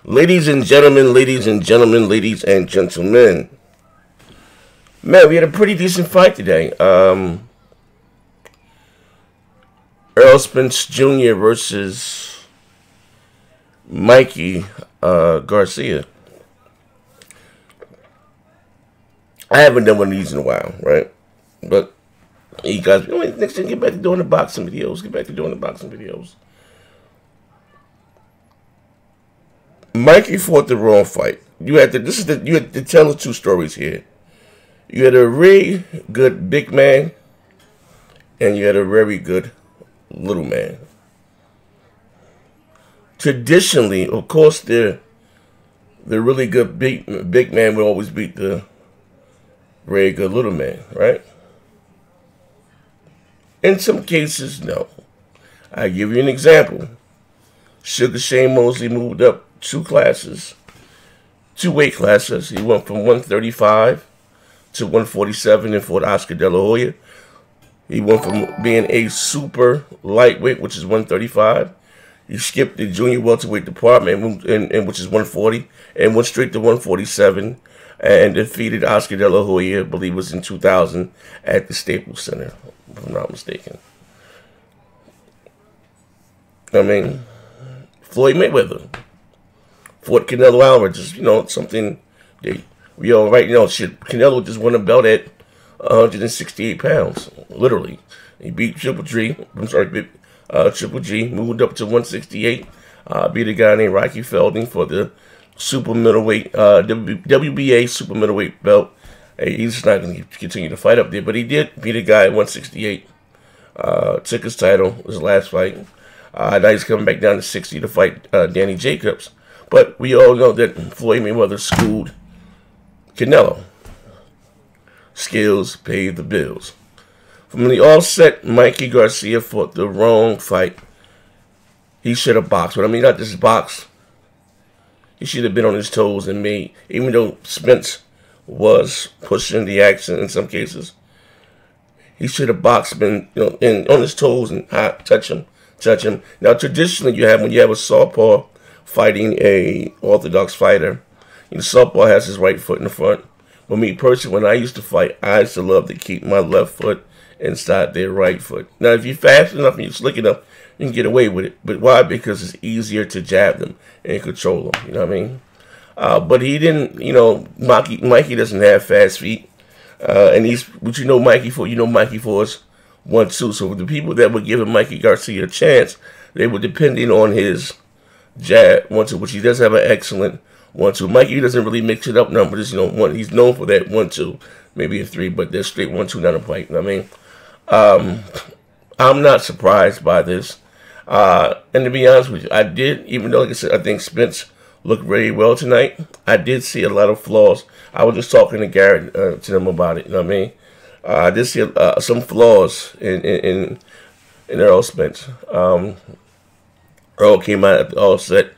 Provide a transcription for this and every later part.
Ladies and gentlemen, ladies and gentlemen, ladies and gentlemen. Man, we had a pretty decent fight today. Errol Spence Jr. versus Mikey Garcia. I haven't done one of these in a while, right? But you guys, next time, get back to doing the boxing videos. Mikey fought the wrong fight. You had to tell the two stories here. You had a really good big man, and you had a very good little man. Traditionally, of course, the really good big man will always beat the very good little man, right? In some cases, no. I'll give you an example. Sugar Shane Mosley moved up two weight classes. He went from 135 to 147 and fought Oscar De La Hoya. He went from being a super lightweight, which is 135. He skipped the junior welterweight department, and which is 140, and went straight to 147 and defeated Oscar De La Hoya, I believe it was in 2000, at the Staples Center, if I'm not mistaken. I mean, Floyd Mayweather fought Canelo Alvarez, something we all right, shit. Canelo just won a belt at 168 pounds, literally. He beat Triple G, moved up to 168, beat a guy named Rocky Felding for the super middleweight, WBA super middleweight belt. He's just not going to continue to fight up there, but he did beat a guy at 168, took his title, his last fight. Now he's coming back down to 60 to fight Danny Jacobs. But we all know that Floyd Mayweather schooled Canelo. Skills pay the bills. From the offset, Mikey Garcia fought the wrong fight. He should have boxed. But I mean, not just boxed. He should have been on his toes and made, even though Spence was pushing the action in some cases, he should have boxed, been on his toes and touch him. Now, traditionally, when you have a southpaw fighting a orthodox fighter, southpaw has his right foot in the front. But me personally, when I used to fight, I used to love to keep my left foot inside their right foot. Now, if you're fast enough and you're slick enough, you can get away with it. But why? Because it's easier to jab them and control them. You know what I mean? But he didn't. Mikey doesn't have fast feet, and he's what Mikey for. Mikey for is 1-2. So the people that were giving Mikey Garcia a chance, they were depending on his jab 1-2, which he does have an excellent 1-2. Mikey doesn't really mix it up numbers. He's known for that 1-2, maybe a 3, but they're straight 1-2 down the pipe. You know what I mean? I'm not surprised by this. And to be honest with you, I did, even though, like I said, I think Spence looked very well tonight, I did see a lot of flaws. I was just talking to Garrett, to them about it. You know what I mean? I did see some flaws in Errol Spence. Earl came out at the offset.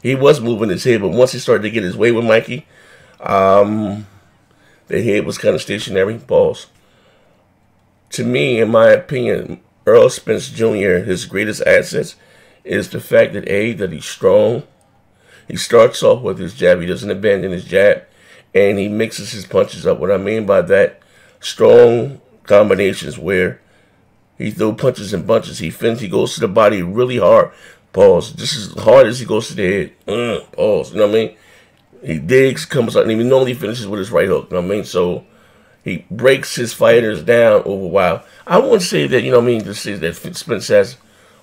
He was moving his head, but once he started to get his way with Mikey, the head was kind of stationary. Pause. To me, in my opinion, Errol Spence Jr., his greatest assets is the fact that that he's strong. He starts off with his jab. He doesn't abandon his jab, and he mixes his punches up. What I mean by that, strong combinations where he throws punches and bunches. He goes to the body really hard. Pause. Just as hard as he goes to the head. Pause. You know what I mean? He digs, comes out, and he normally finishes with his right hook. You know what I mean? So he breaks his fighters down over a while. I won't say that, to say that Spence has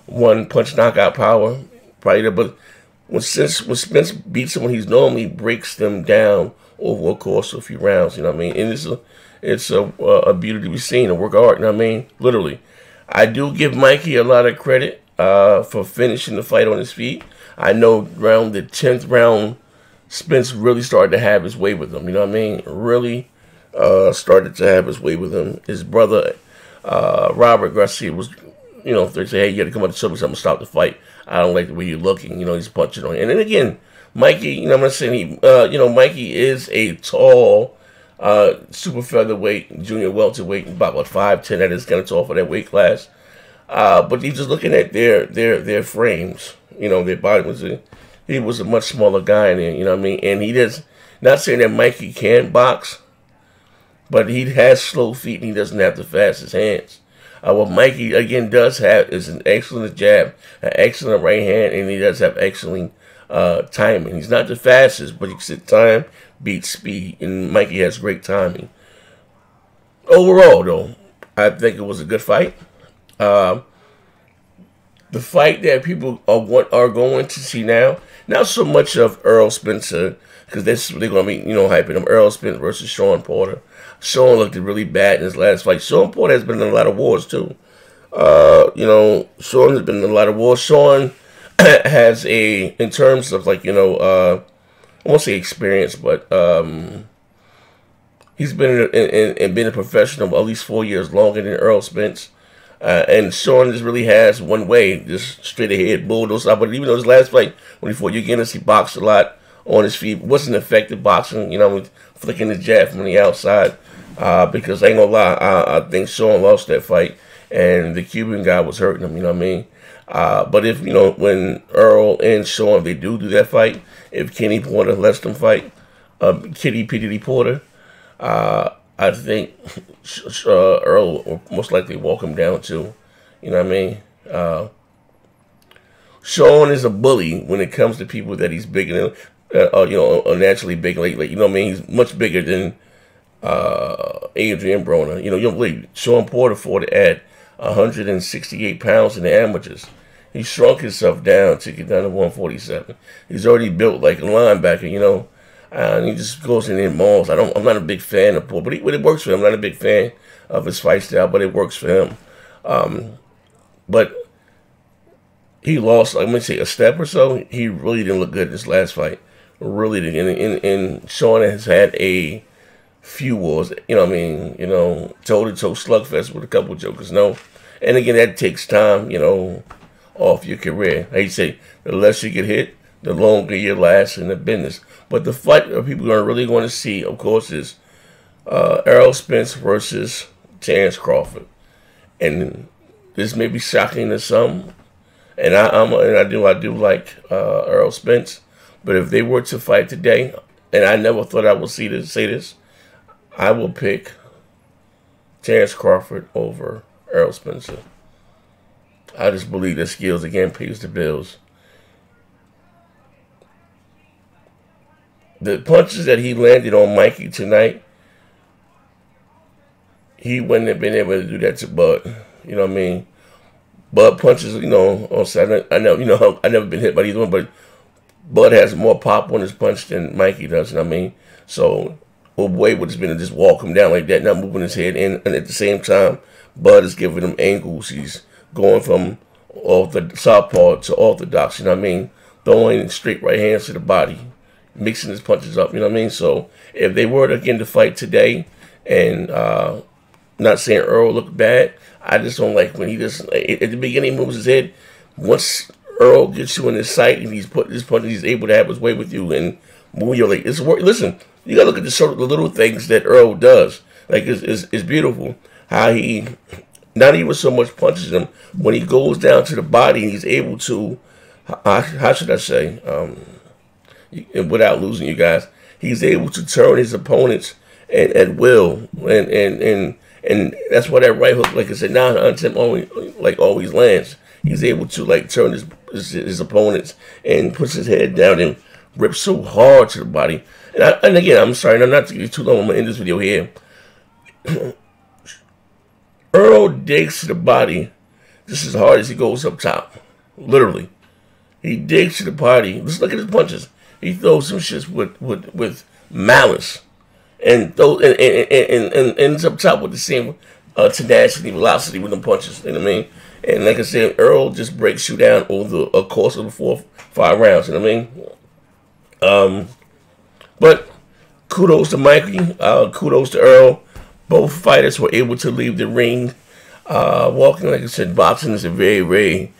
one punch knockout power, probably, but when Spence beats someone, he normally breaks them down over a course of a few rounds. You know what I mean? And it's a beauty to be seen, a work of art. You know what I mean? Literally. I do give Mikey a lot of credit for finishing the fight on his feet. I know around the 10th round, Spence really started to have his way with him. You know what I mean? Really started to have his way with him. His brother, Robert Garcia, was, they say, hey, you got to come up to something, I'm going to stop the fight. I don't like the way you're looking. He's punching on you. And then again, Mikey, I'm not saying Mikey is a tall, super featherweight, junior welterweight, about 5'10". That is kind of tall for that weight class. But you're just looking at their frames. Their body was he was a much smaller guy in there, you know what I mean? And he does, not saying that Mikey can't box, but he has slow feet and he doesn't have the fastest hands. What Mikey, again, does have is an excellent jab, an excellent right hand, and he does have excellent timing. He's not the fastest, but he said time beats speed, and Mikey has great timing. Overall, though, I think it was a good fight. The fight that people are going to see now, not so much of Errol Spence, because they're going to be, hyping him. Errol Spence versus Shawn Porter. Shawn looked really bad in his last fight. Shawn Porter has been in a lot of wars, too. Shawn has been in a lot of wars. Shawn has in terms of, I won't say experience, but he's been been a professional at least 4 years longer than Errol Spence. And Shawn just really has one way, just straight ahead, bulldoze. But even though his last fight, when he fought Uganis, he boxed a lot on his feet. Wasn't effective boxing, with flicking the jab from the outside. Because I ain't gonna lie, I think Shawn lost that fight, and the Cuban guy was hurting him, you know what I mean? But if, when Earl and Shawn, they do that fight, if Kenny Porter lets them fight, Kitty P. Porter, I think Earl will most likely walk him down too, you know what I mean? Shawn is a bully when it comes to people that he's bigger than, naturally big, like, you know what I mean? He's much bigger than Adrian Broner. You don't believe Shawn Porter fought at 168 pounds in the amateurs. He shrunk himself down to get down to 147. He's already built like a linebacker, and he just goes in there and mauls. I'm not a big fan of Porter, but it works for him. I'm not a big fan of his fight style, but it works for him. But he lost, I'm gonna say, a step or so. He really didn't look good in his last fight. Really didn't. And Shawn has had a few wars, toe-to-toe slugfest with a couple jokers, and again, that takes time, off your career. Like you say, the less you get hit, the longer you last in the business. But the fight that people are really going to see, of course, is Errol Spence versus Terrence Crawford, and this may be shocking to some, and I do like Errol Spence, but if they were to fight today, and I never thought I would say this, I will pick Terrence Crawford over Errol Spencer. I just believe that skills, again, pays the bills. The punches that he landed on Mikey tonight, he wouldn't have been able to do that to Bud. You know what I mean? Bud punches, on Saturday. I know, I've never been hit by either one, but Bud has more pop on his punch than Mikey does, you know what I mean? So old boy would have been to just walk him down like that, not moving his head in, and at the same time, Bud is giving him angles. He's going from off the southpaw to orthodox, you know what I mean? Throwing straight right hands to the body, mixing his punches up, you know what I mean? So if they were to get to fight today, and not saying Earl looked bad, I just don't like when he just, at the beginning, moves his head. Once Earl gets you in his sight and he's put his punch, he's able to have his way with you and move your leg. It's work. Listen, you gotta look at the little things that Earl does. Like it's beautiful how he not even so much punches him, when he goes down to the body and he's able to, how should I say, without losing you guys, he's able to turn his opponents at will, and that's why that right hook, like I said, 9 out of 10 always lands. He's able to turn his opponents and puts his head down and rips so hard to the body. And again, I'm sorry, I'm not to get too long. I'm gonna end this video here. Earl digs to the body just as hard as he goes up top. Literally, he digs to the body. Let's look at his punches. He throws some shits with malice, and ends up top with the same tenacity, velocity with them punches. You know what I mean? And like I said, Earl just breaks you down over the course of the 4-5 rounds. You know what I mean? But kudos to Mikey. Kudos to Earl. Both fighters were able to leave the ring walking. Like I said, boxing is a very, very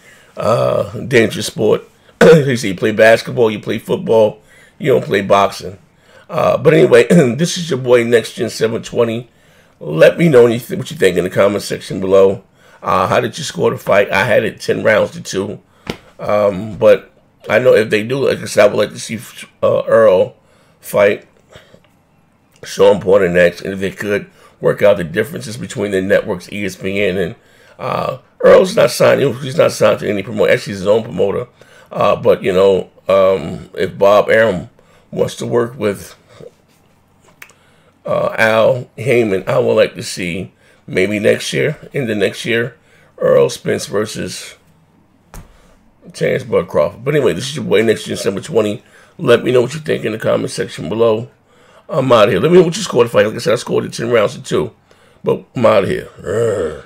dangerous sport. You see, you play basketball, you play football, you don't play boxing. But anyway, this is your boy Next Gen 720. Let me know what you think in the comment section below. How did you score the fight? I had it 10 rounds to 2. But I know if they do, like I said, I would like to see Errol fight Sean Porter next, and if they could work out the differences between the networks, ESPN, and Earl's not signed. He's not signed to any promoter. Actually, he's his own promoter. But you know, if Bob Arum wants to work with Al Heyman, I would like to see maybe next year, in the next year, Errol Spence versus Terrence Bud Crawford. But anyway, this is your boy next year, December 20. Let me know what you think in the comment section below. I'm out of here. Let me know what you scored the fight. Like I said, I scored it 10 rounds to 2. But I'm out of here.